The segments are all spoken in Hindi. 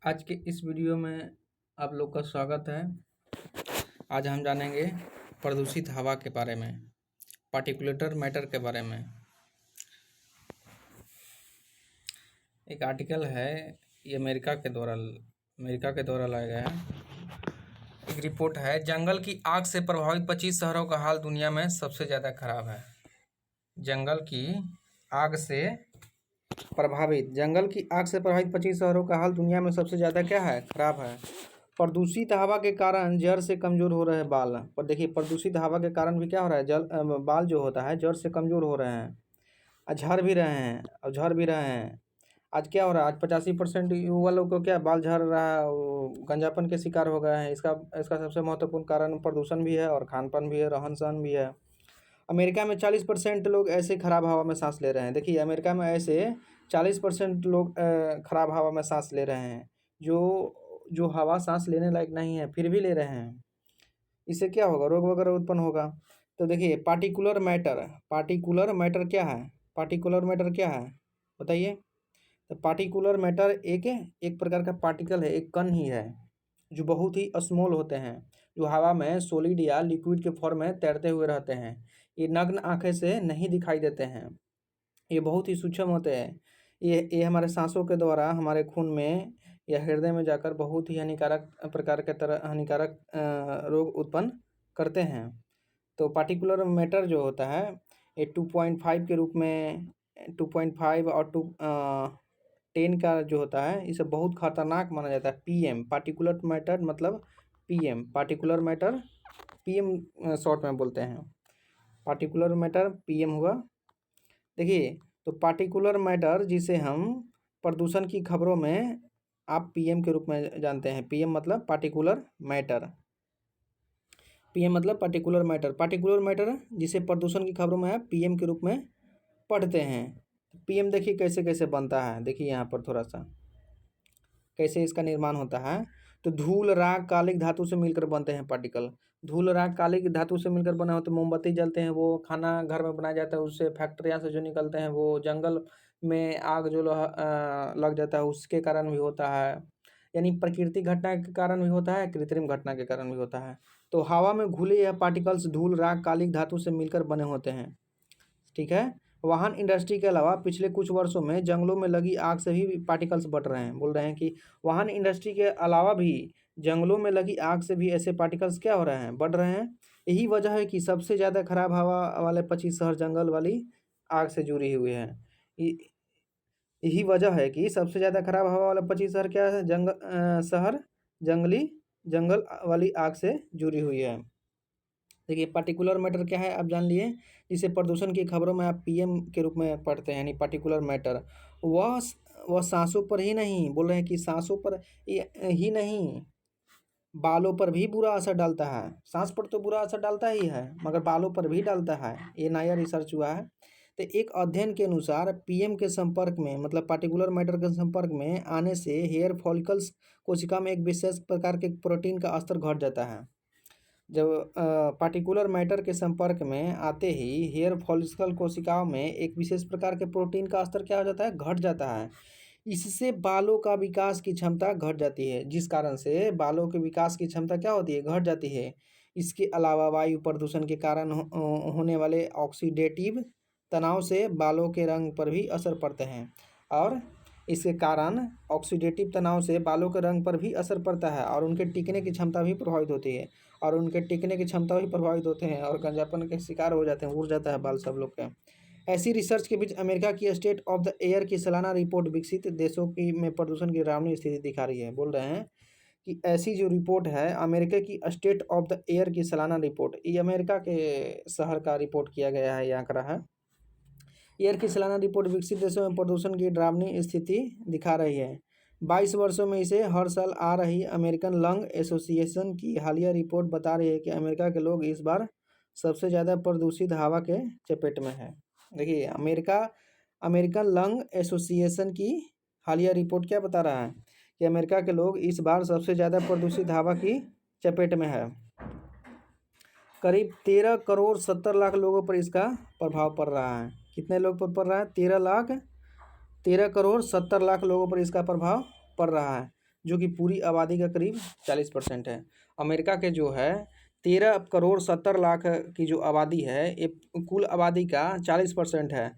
आज के इस वीडियो में आप लोग का स्वागत है। आज हम जानेंगे प्रदूषित हवा के बारे में, पार्टिकुलेटर मैटर के बारे में। एक आर्टिकल है, ये अमेरिका के द्वारा लाया गया है। एक रिपोर्ट है, जंगल की आग से प्रभावित 25 शहरों का हाल दुनिया में सबसे ज़्यादा खराब है। जंगल की आग से प्रभावित 25 शहरों का हाल दुनिया में सबसे ज़्यादा क्या है? खराब है। प्रदूषित हवा के कारण जड़ से कमज़ोर हो रहे बाल। पर देखिए, प्रदूषित हवा के कारण भी क्या हो रहा है? बाल जो होता है जड़ से कमज़ोर हो रहे हैं, झड़ भी रहे हैं। आज क्या हो रहा है? आज 85% युवा लोग को क्या बाल झड़ रहा है, वो गंजापन के शिकार हो गए हैं। इसका सबसे महत्वपूर्ण कारण प्रदूषण भी है और खान पान भी है, रहन सहन भी है। अमेरिका में 40% लोग ऐसे खराब हवा में सांस ले रहे हैं। देखिए, अमेरिका में ऐसे 40% लोग खराब हवा में सांस ले रहे हैं, जो हवा सांस लेने लायक नहीं है, फिर भी ले रहे हैं। इससे क्या होगा? रोग वगैरह उत्पन्न होगा। तो देखिए, पार्टिकुलर मैटर क्या है? पार्टिकुलर मैटर क्या है बताइए? तो पार्टिकुलर मैटर एक प्रकार का पार्टिकल है, एक कण ही है, जो बहुत ही स्मॉल होते हैं, जो हवा में सॉलिड या लिक्विड के फॉर्म में तैरते हुए रहते हैं। ये नग्न आंखें से नहीं दिखाई देते हैं, ये बहुत ही सूक्ष्म होते हैं। ये हमारे सांसों के द्वारा हमारे खून में या हृदय में जाकर बहुत ही हानिकारक रोग उत्पन्न करते हैं। तो पार्टिकुलर मैटर जो होता है, ये 2.5 के रूप में 2.5 और 10 का जो होता है, इसे बहुत खतरनाक माना जाता है। पीएम पार्टिकुलर मैटर मतलब पार्टिकुलर मैटर पीएम शॉर्ट में बोलते हैं। पार्टिकुलर मैटर पीएम हुआ। देखिए, तो पार्टिकुलर मैटर जिसे हम प्रदूषण की खबरों में आप पीएम के रूप में जानते हैं। पीएम मतलब पार्टिकुलर मैटर। पार्टिकुलर मैटर जिसे प्रदूषण की खबरों में आप पीएम के रूप में पढ़ते हैं। पीएम देखिए कैसे कैसे बनता है। देखिए यहाँ पर थोड़ा सा कैसे इसका निर्माण होता है। तो धूल, राख, कालिक धातु से मिलकर बनते हैं पार्टिकल। धूल, राख, कालिक धातु से मिलकर बने होते, मोमबत्ती जलते हैं, वो खाना घर में बनाया जाता है, उससे फैक्ट्रियाँ से जो निकलते हैं, वो जंगल में आग जो लग जाता है उसके कारण भी होता है। यानी प्राकृतिक घटना के कारण भी होता है, कृत्रिम घटना के कारण भी होता है। तो हवा में घुले यह पार्टिकल्स धूल, राख, कालिक धातु से मिलकर बने होते हैं। ठीक है। वाहन इंडस्ट्री के अलावा पिछले कुछ वर्षों में जंगलों में लगी आग से भी पार्टिकल्स बढ़ रहे हैं। बोल रहे हैं कि वाहन इंडस्ट्री के अलावा भी जंगलों में लगी आग से भी ऐसे पार्टिकल्स क्या हो रहे हैं? बढ़ रहे हैं। यही वजह है कि सबसे ज़्यादा खराब हवा वाले 25 शहर जंगल वाली आग से जुड़ी हुई है। यही वजह है कि सबसे ज़्यादा खराब हवा वाला 25 शहर क्या है? शहर जंगल वाली आग से जुड़ी हुई है। देखिए, पार्टिकुलर मैटर क्या है आप जान लिए, जिसे प्रदूषण की खबरों में आप पीएम के रूप में पढ़ते हैं। यानी पार्टिकुलर मैटर वह सांसों पर ही नहीं, बोल रहे हैं कि सांसों पर ही नहीं, बालों पर भी बुरा असर डालता है। सांस पर तो बुरा असर डालता ही है, मगर बालों पर भी डालता है। ये नया रिसर्च हुआ है। तो एक अध्ययन के अनुसार पीएम के संपर्क में मतलब पार्टिकुलर मैटर के संपर्क में आने से हेयर फॉलिकल्स कोशिका में एक विशेष प्रकार के प्रोटीन का स्तर घट जाता है। जब पार्टिकुलर मैटर के संपर्क में आते ही हेयर फॉलिकल कोशिकाओं में एक विशेष प्रकार के प्रोटीन का स्तर क्या हो जाता है? घट जाता है। इससे बालों का विकास की क्षमता घट जाती है, जिस कारण से बालों के विकास की क्षमता क्या होती है? घट जाती है। इसके अलावा वायु प्रदूषण के कारण होने वाले ऑक्सीडेटिव तनाव से बालों के रंग पर भी असर पड़ते हैं, और इसके कारण ऑक्सीडेटिव तनाव से बालों के रंग पर भी असर पड़ता है, और उनके टिकने की क्षमता भी प्रभावित होती है, और गंजापन के शिकार हो जाते हैं, उड़ जाता है बाल सब लोग के। ऐसी रिसर्च के बीच अमेरिका की स्टेट ऑफ द एयर की सालाना रिपोर्ट विकसित देशों की में प्रदूषण की डरावनी स्थिति दिखा रही है। बोल रहे हैं कि ऐसी जो रिपोर्ट है, अमेरिका की स्टेट ऑफ द एयर की सालाना रिपोर्ट, ये अमेरिका के शहर का रिपोर्ट किया गया है, ये आंकड़ा है। एयर की सालाना रिपोर्ट विकसित देशों में प्रदूषण की डरावनी स्थिति दिखा रही है। 22 वर्षों में इसे हर साल आ रही अमेरिकन लंग एसोसिएशन की हालिया रिपोर्ट बता रही है कि अमेरिका के लोग इस बार सबसे ज़्यादा प्रदूषित हवा के चपेट में है। देखिए, अमेरिकन लंग एसोसिएशन की हालिया रिपोर्ट क्या बता रहा है कि अमेरिका के लोग इस बार सबसे ज़्यादा प्रदूषित हवा की चपेट में है। करीब 13 करोड़ 70 लाख लोगों पर इसका प्रभाव पड़ रहा है। कितने लोग पर पड़ रहा है? 13 करोड़ 70 लाख लोगों पर इसका प्रभाव पड़ रहा है। जो कि पूरी आबादी का करीब 40% है। अमेरिका के जो है 13 करोड़ 70 लाख की जो आबादी है, ये कुल आबादी का 40% है।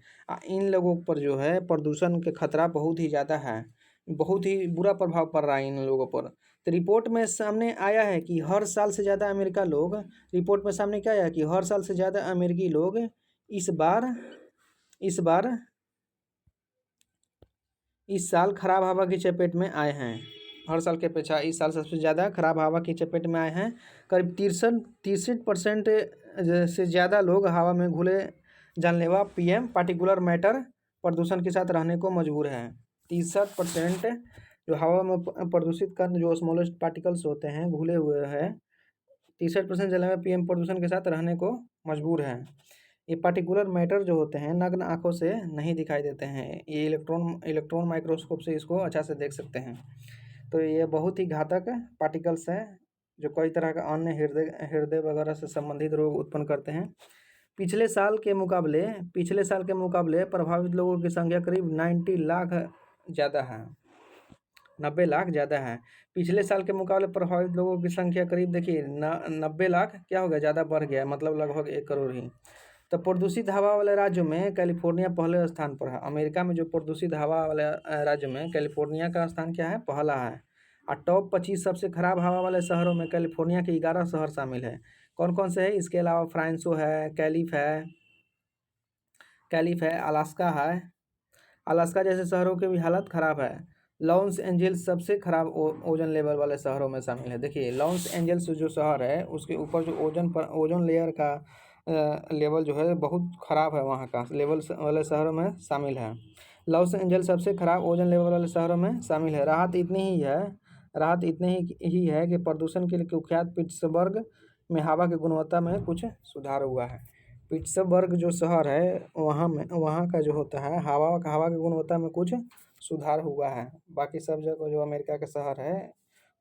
इन लोगों पर जो है प्रदूषण के खतरा बहुत ही ज़्यादा है, बहुत ही बुरा प्रभाव पड़ रहा है इन लोगों पर। तो रिपोर्ट में सामने आया है कि हर साल से ज़्यादा अमेरिका लोग, रिपोर्ट में सामने क्या आया कि हर साल से ज़्यादा अमेरिकी लोग इस बार इस साल खराब हवा की चपेट में आए हैं। हर साल के अपेक्षा इस साल सबसे ज़्यादा खराब हवा की चपेट में आए हैं। करीब 63% से ज़्यादा लोग हवा में घुले जानलेवा PM पार्टिकुलर मैटर प्रदूषण के साथ रहने को मजबूर हैं। 63% जो हवा में प्रदूषित कण जो स्मॉलेस्ट पार्टिकल्स होते हैं घुले हुए हैं, 63% जानलेवा PM प्रदूषण के साथ रहने को मजबूर हैं। ये पार्टिकुलर मैटर जो होते हैं नग्न आँखों से नहीं दिखाई देते हैं, ये इलेक्ट्रॉन माइक्रोस्कोप से इसको अच्छा से देख सकते हैं। तो ये बहुत ही घातक पार्टिकल्स हैं जो कई तरह का अन्य हृदय वगैरह से संबंधित रोग उत्पन्न करते हैं। पिछले साल के मुकाबले प्रभावित लोगों की संख्या करीब 90 लाख ज़्यादा है, 90 लाख ज़्यादा है। पिछले साल के मुकाबले प्रभावित लोगों की संख्या करीब देखिए 90 लाख क्या हो गया, ज़्यादा बढ़ गया है, मतलब लगभग 1 करोड़ ही। तो प्रदूषित हवा वाले राज्यों में कैलिफोर्निया पहले स्थान पर है। अमेरिका में जो प्रदूषित हवा वाले राज्य में कैलिफोर्निया का स्थान क्या है, पहला है। और टॉप 25 सबसे खराब हवा वाले शहरों में कैलिफोर्निया के 11 शहर शामिल है। कौन कौन से है इसके अलावा? फ्रांसो है, कैलिफ है, अलास्का है। अलास्का जैसे शहरों की भी हालत ख़राब है। लॉस एंजल्स सबसे खराब ओजन लेवल वाले शहरों में शामिल है। देखिए लॉस एंजल्स जो शहर है उसके ऊपर जो ओजन लेयर का लेवल जो है बहुत ख़राब है, वहाँ का लेवल वाले शहरों में शामिल है। लॉस एंजल्स सबसे खराब ओजन लेवल वाले शहरों में शामिल है। राहत इतनी ही है कि प्रदूषण के लिए कुख्यात पिट्सबर्ग में हवा की गुणवत्ता में कुछ सुधार हुआ है। पिट्सबर्ग जो शहर है वहाँ का जो होता है हवा की गुणवत्ता में कुछ सुधार हुआ है। बाकी सब जगह जो अमेरिका के शहर है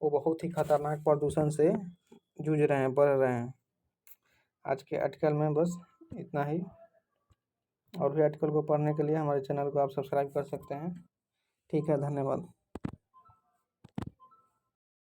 वो बहुत ही खतरनाक प्रदूषण से जूझ रहे हैं, बढ़ रहे हैं। आज के आर्टिकल में बस इतना ही। और भी आर्टिकल को पढ़ने के लिए हमारे चैनल को आप सब्सक्राइब कर सकते हैं। ठीक है, धन्यवाद।